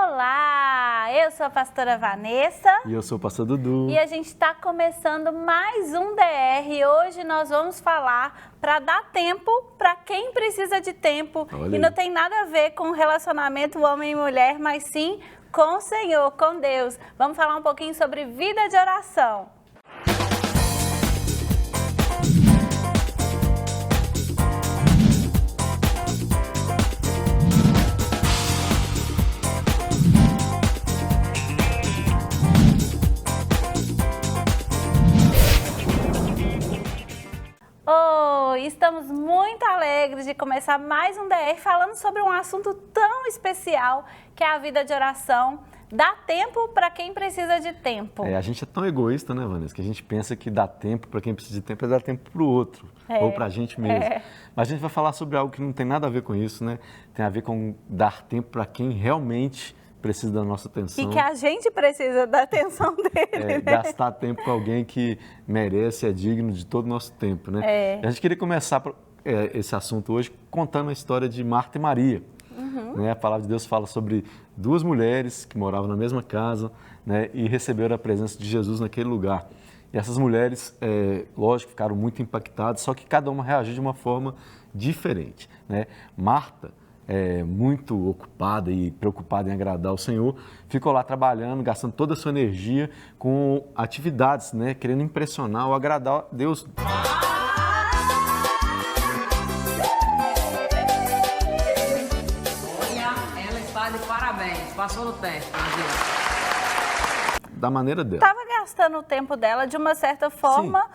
Olá, eu sou a pastora Vanessa. E eu sou o pastor Dudu. E a gente está começando mais um DR. Hoje nós vamos falar para dar tempo para quem precisa de tempo. Olha E não aí. tem nada a ver com o relacionamento homem e mulher, mas sim com o Senhor, com Deus. Vamos falar um pouquinho sobre vida de oração. Estamos muito alegres de começar mais um DR falando sobre um assunto tão especial que é a vida de oração. Dá tempo para quem precisa de tempo. A gente é tão egoísta, né, Vanessa, que a gente pensa que dá tempo para quem precisa de tempo é dar tempo para o outro, ou para a gente mesmo. Mas a gente vai falar sobre algo que não tem nada a ver com isso, né? Tem a ver com dar tempo para quem realmente precisa da nossa atenção. E que a gente precisa da atenção dele. Né? Gastar tempo com alguém que merece, é digno de todo o nosso tempo, né? A gente queria começar esse assunto hoje contando a história de Marta e Maria. Né? A palavra de Deus fala sobre duas mulheres que moravam na mesma casa, né? E receberam a presença de Jesus naquele lugar. E essas mulheres, lógico, ficaram muito impactadas, só que cada uma reagiu de uma forma diferente, né? Marta, muito ocupada e preocupada em agradar o Senhor, ficou lá trabalhando, gastando toda a sua energia com atividades, né? Querendo impressionar ou agradar a Deus. Ela está de parabéns, passou no teste. Da maneira dela. Estava gastando o tempo dela de uma certa forma,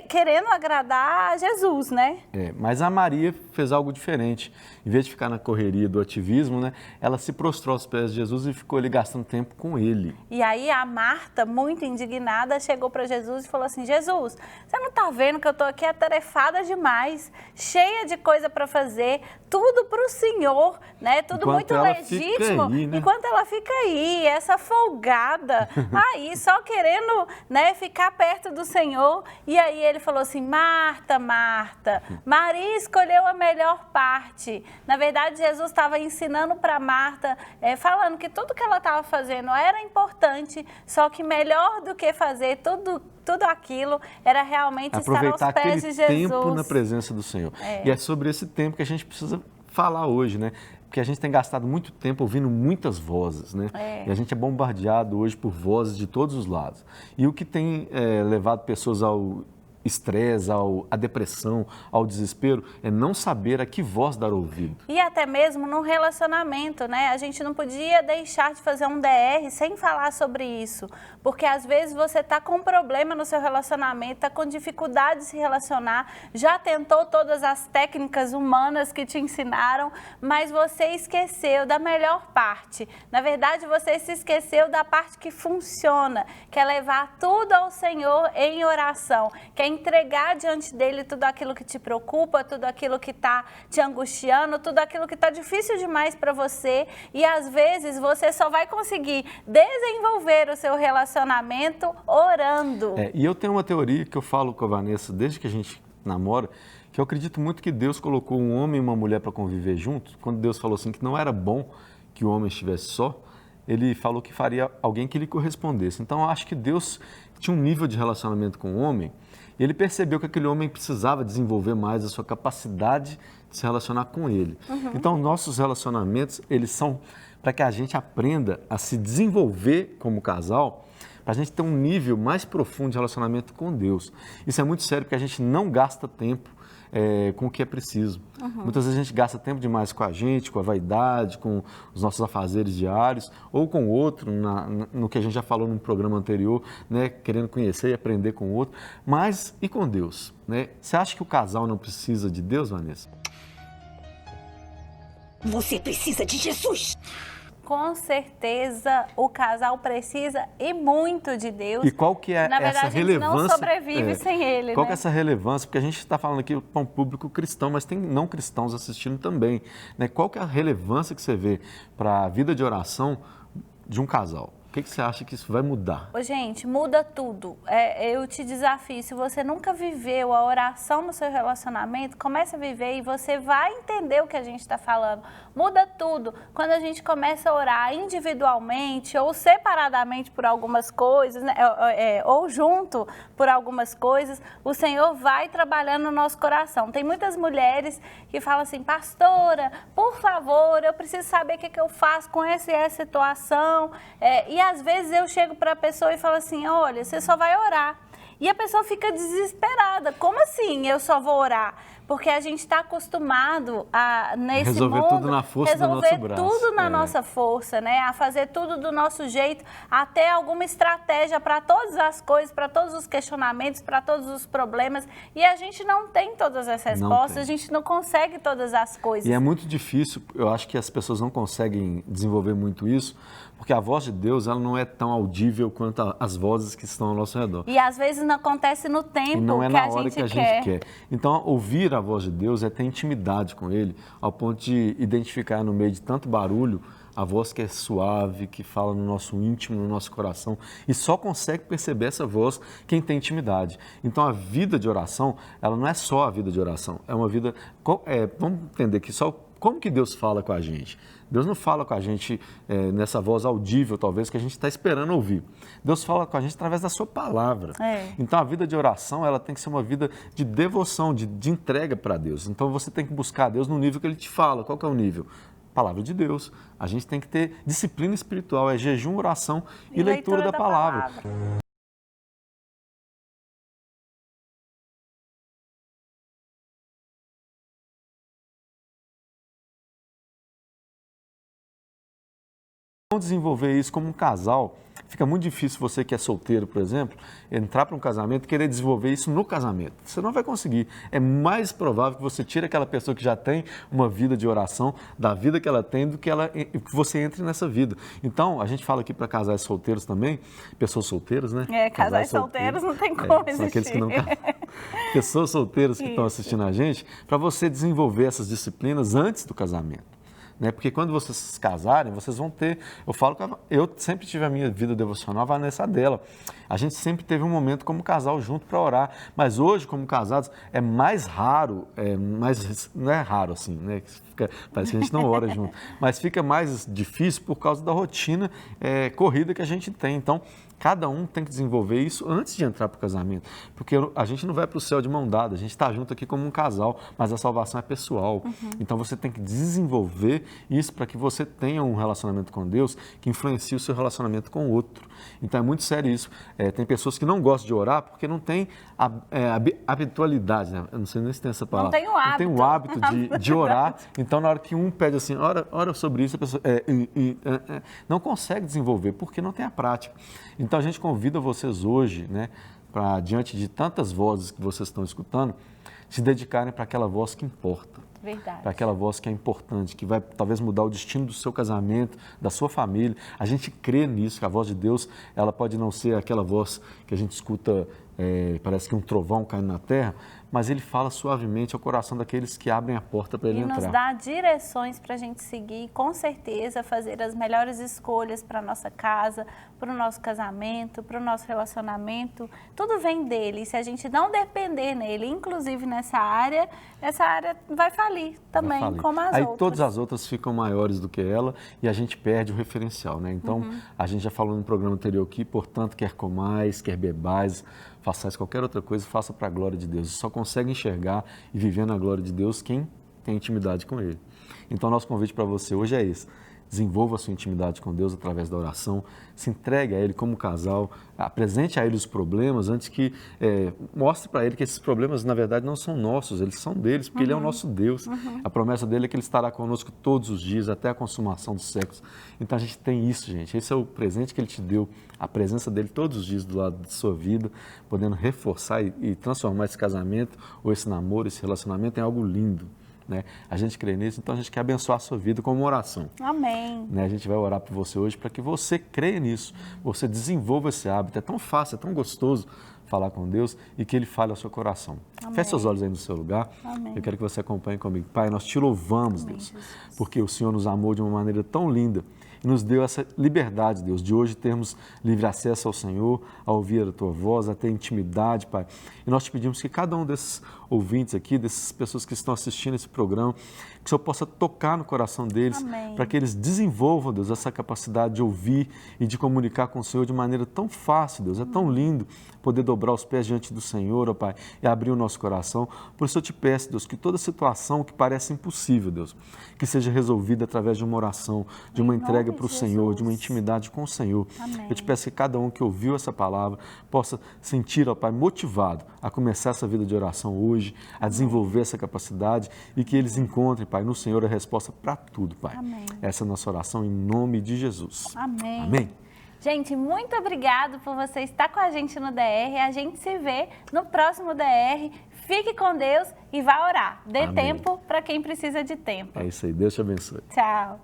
querendo agradar a Jesus, né? Mas a Maria fez algo diferente. Em vez de ficar na correria do ativismo, né, ela se prostrou aos pés de Jesus e ficou ali gastando tempo com ele. E aí a Marta, muito indignada, chegou para Jesus e falou assim: Jesus, você não está vendo que eu estou aqui atarefada demais, cheia de coisa para fazer, tudo para o Senhor, né? Tudo Enquanto muito ela legítimo. fica aí, né? Enquanto ela fica aí, essa folgada, aí só querendo, né, ficar perto do Senhor. E aí ele falou assim: Marta, Marta, Maria escolheu a melhor parte. Na verdade, Jesus estava ensinando para Marta, falando que tudo que ela estava fazendo era importante, só que melhor do que fazer tudo aquilo era realmente estar aos pés de Jesus. Aproveitar aquele tempo na presença do Senhor. E é sobre esse tempo que a gente precisa falar hoje, né? Porque a gente tem gastado muito tempo ouvindo muitas vozes, né? E a gente é bombardeado hoje por vozes de todos os lados. E o que tem levado pessoas ao estresse, à depressão, ao desespero, é não saber a que voz dar ouvido. E até mesmo no relacionamento, né? A gente não podia deixar de fazer um DR sem falar sobre isso, porque às vezes você está com um problema no seu relacionamento, está com dificuldade de se relacionar, já tentou todas as técnicas humanas que te ensinaram, mas você esqueceu da melhor parte. Na verdade, você se esqueceu da parte que funciona, que é levar tudo ao Senhor em oração, que é entregar diante dele tudo aquilo que te preocupa, tudo aquilo que está te angustiando, tudo aquilo que está difícil demais para você. E às vezes você só vai conseguir desenvolver o seu relacionamento orando. E eu tenho uma teoria que eu falo com a Vanessa desde que a gente namora, que eu acredito muito que Deus colocou um homem e uma mulher para conviver juntos. Quando Deus falou assim que não era bom que o homem estivesse só, ele falou que faria alguém que lhe correspondesse. Então eu acho que Deus tinha um nível de relacionamento com o homem. E ele percebeu que aquele homem precisava desenvolver mais a sua capacidade de se relacionar com ele. Então, nossos relacionamentos, eles são para que a gente aprenda a se desenvolver como casal, para a gente ter um nível mais profundo de relacionamento com Deus. Isso é muito sério, porque a gente não gasta tempo com o que é preciso. Muitas vezes a gente gasta tempo demais com a gente, com a vaidade, com os nossos afazeres diários, ou com o outro, no que a gente já falou num programa anterior, né, querendo conhecer e aprender com o outro. Mas e com Deus? Né? Você acha que o casal não precisa de Deus, Vanessa? Você precisa de Jesus! Com certeza o casal precisa e muito de Deus. E qual que é Na verdade, essa relevância? A gente não sobrevive sem ele, Qual né? que é essa relevância? Porque a gente está falando aqui para um público cristão, mas tem não cristãos assistindo também. Né? Qual que é a relevância que você vê para a vida de oração de um casal? O que você acha que isso vai mudar? Ô, gente, muda tudo. Eu te desafio, se você nunca viveu a oração no seu relacionamento, comece a viver e você vai entender o que a gente está falando. Muda tudo. Quando a gente começa a orar individualmente ou separadamente por algumas coisas, né, ou junto por algumas coisas, o Senhor vai trabalhando no nosso coração. Tem muitas mulheres que falam assim, pastora, por favor, eu preciso saber o que eu faço com essa situação. E às vezes eu chego para a pessoa e falo assim, olha, você só vai orar. E a pessoa fica desesperada. Como assim eu só vou orar? Porque a gente está acostumado a, nesse resolver mundo, tudo na força do nosso braço. Resolver tudo na nossa força, né? A fazer tudo do nosso jeito, até alguma estratégia para todas as coisas, para todos os questionamentos, para todos os problemas. E a gente não tem todas as respostas, a gente não consegue todas as coisas. E é muito difícil, eu acho que as pessoas não conseguem desenvolver muito isso, porque a voz de Deus ela não é tão audível quanto as vozes que estão ao nosso redor. E às vezes não acontece no tempo e não é que na a hora gente que a gente quer. Então, ouvir a voz de Deus é ter intimidade com Ele, ao ponto de identificar no meio de tanto barulho a voz que é suave, que fala no nosso íntimo, no nosso coração. E só consegue perceber essa voz quem tem intimidade. Então, a vida de oração, ela não é só a vida de oração. É uma vida... vamos entender que só como que Deus fala com a gente. Deus não fala com a gente nessa voz audível, talvez, que a gente está esperando ouvir. Deus fala com a gente através da sua palavra. Então, a vida de oração, ela tem que ser uma vida de devoção, de entrega para Deus. Então, você tem que buscar Deus no nível que Ele te fala. Qual que é o nível? Palavra de Deus. A gente tem que ter disciplina espiritual, é jejum, oração e leitura da palavra. Desenvolver isso como um casal, fica muito difícil você que é solteiro, por exemplo, entrar para um casamento e querer desenvolver isso no casamento. Você não vai conseguir. É mais provável que você tire aquela pessoa que já tem uma vida de oração, da vida que ela tem, do que que você entre nessa vida. Então, a gente fala aqui para casais solteiros também, pessoas solteiras, né? Casais solteiros não tem como existir. São aqueles que não casam. Pessoas solteiras que estão assistindo a gente, para você desenvolver essas disciplinas antes do casamento. Porque quando vocês se casarem, vocês vão ter... Eu falo que eu sempre tive a minha vida devocional, a Vanessa dela. A gente sempre teve um momento como casal junto para orar. Mas hoje, como casados, é mais raro, não é raro assim, né? Parece que a gente não ora junto. Mas fica mais difícil por causa da rotina corrida que a gente tem. Então, cada um tem que desenvolver isso antes de entrar para o casamento. Porque a gente não vai para o céu de mão dada, a gente está junto aqui como um casal, mas a salvação é pessoal. Então você tem que desenvolver isso para que você tenha um relacionamento com Deus que influencie o seu relacionamento com o outro. Então é muito sério isso. Tem pessoas que não gostam de orar porque não tem habitualidade, né? Eu não sei nem se tem essa palavra. Não tem o hábito de orar. Então na hora que um pede assim, ora sobre isso, a pessoa não consegue desenvolver porque não tem a prática. Então, a gente convida vocês hoje, né, para, diante de tantas vozes que vocês estão escutando, se dedicarem para aquela voz que importa. Verdade. Para aquela voz que é importante, que vai talvez mudar o destino do seu casamento, da sua família. A gente crê nisso, que a voz de Deus, ela pode não ser aquela voz que a gente escuta, parece que um trovão caindo na terra, mas ele fala suavemente ao coração daqueles que abrem a porta para ele entrar. E nos dá direções para a gente seguir e, com certeza, fazer as melhores escolhas para a nossa casa, para o nosso casamento, para o nosso relacionamento. Tudo vem dele. E se a gente não depender nele, inclusive essa área vai falir também, como as outras. Aí todas as outras ficam maiores do que ela e a gente perde o referencial, né? Então, a gente já falou no programa anterior aqui, portanto, quer comais, quer bebais, façais qualquer outra coisa, faça para a glória de Deus. Só consegue enxergar e viver na glória de Deus quem tem intimidade com Ele. Então, nosso convite para você hoje é esse. Desenvolva a sua intimidade com Deus através da oração, se entregue a Ele como casal, apresente a Ele os problemas antes que mostre para Ele que esses problemas, na verdade, não são nossos, eles são deles, porque Ele é o nosso Deus. A promessa dele é que Ele estará conosco todos os dias, até a consumação dos séculos. Então, a gente tem isso, gente. Esse é o presente que Ele te deu, a presença dele todos os dias do lado de sua vida, podendo reforçar e transformar esse casamento ou esse namoro, esse relacionamento em algo lindo. Né? A gente crê nisso, então a gente quer abençoar a sua vida com uma oração. Amém. Né? A gente vai orar por você hoje para que você creia nisso, você desenvolva esse hábito. É tão fácil, é tão gostoso falar com Deus e que Ele fale ao seu coração. Amém. Feche seus olhos aí no seu lugar. Amém. Eu quero que você acompanhe comigo. Pai, nós te louvamos, Amém, Deus, Jesus. porque o Senhor nos amou de uma maneira tão linda e nos deu essa liberdade, Deus, de hoje termos livre acesso ao Senhor, a ouvir a Tua voz, a ter intimidade, Pai. E nós te pedimos que cada um desses ouvintes aqui, dessas pessoas que estão assistindo esse programa, que o Senhor possa tocar no coração deles, para que eles desenvolvam, Deus, essa capacidade de ouvir e de comunicar com o Senhor de maneira tão fácil, Deus. É tão lindo poder dobrar os pés diante do Senhor, ó Pai, e abrir o nosso coração. Por isso eu te peço, Deus, que toda situação que parece impossível, Deus, que seja resolvida através de uma oração, de uma entrega para o Senhor, de uma intimidade com o Senhor. Amém. Eu te peço que cada um que ouviu essa palavra possa sentir, ó Pai, motivado a começar essa vida de oração hoje, a desenvolver essa capacidade e que eles encontrem, Pai, no Senhor a resposta para tudo, Pai. Amém. Essa é a nossa oração em nome de Jesus. Amém. Amém. Gente, muito obrigado por você estar com a gente no DR. A gente se vê no próximo DR. Fique com Deus e vá orar. Dê Amém. tempo para quem precisa de tempo. É isso aí. Deus te abençoe. Tchau.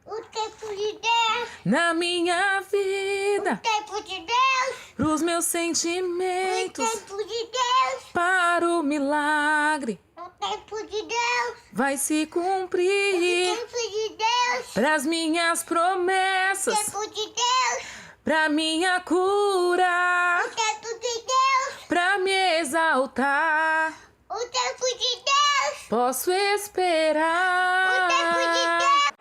O tempo de Deus, Na minha vida, o tempo de Deus, pros meus o sentimentos, tempo de Deus, para o milagre, o tempo de Deus, vai se o cumprir. tempo de Deus, Pras minhas o promessas, tempo de Deus, pra minha cura, o tempo de Deus, pra me exaltar, o tempo de Deus, posso o tempo de esperar. Deus.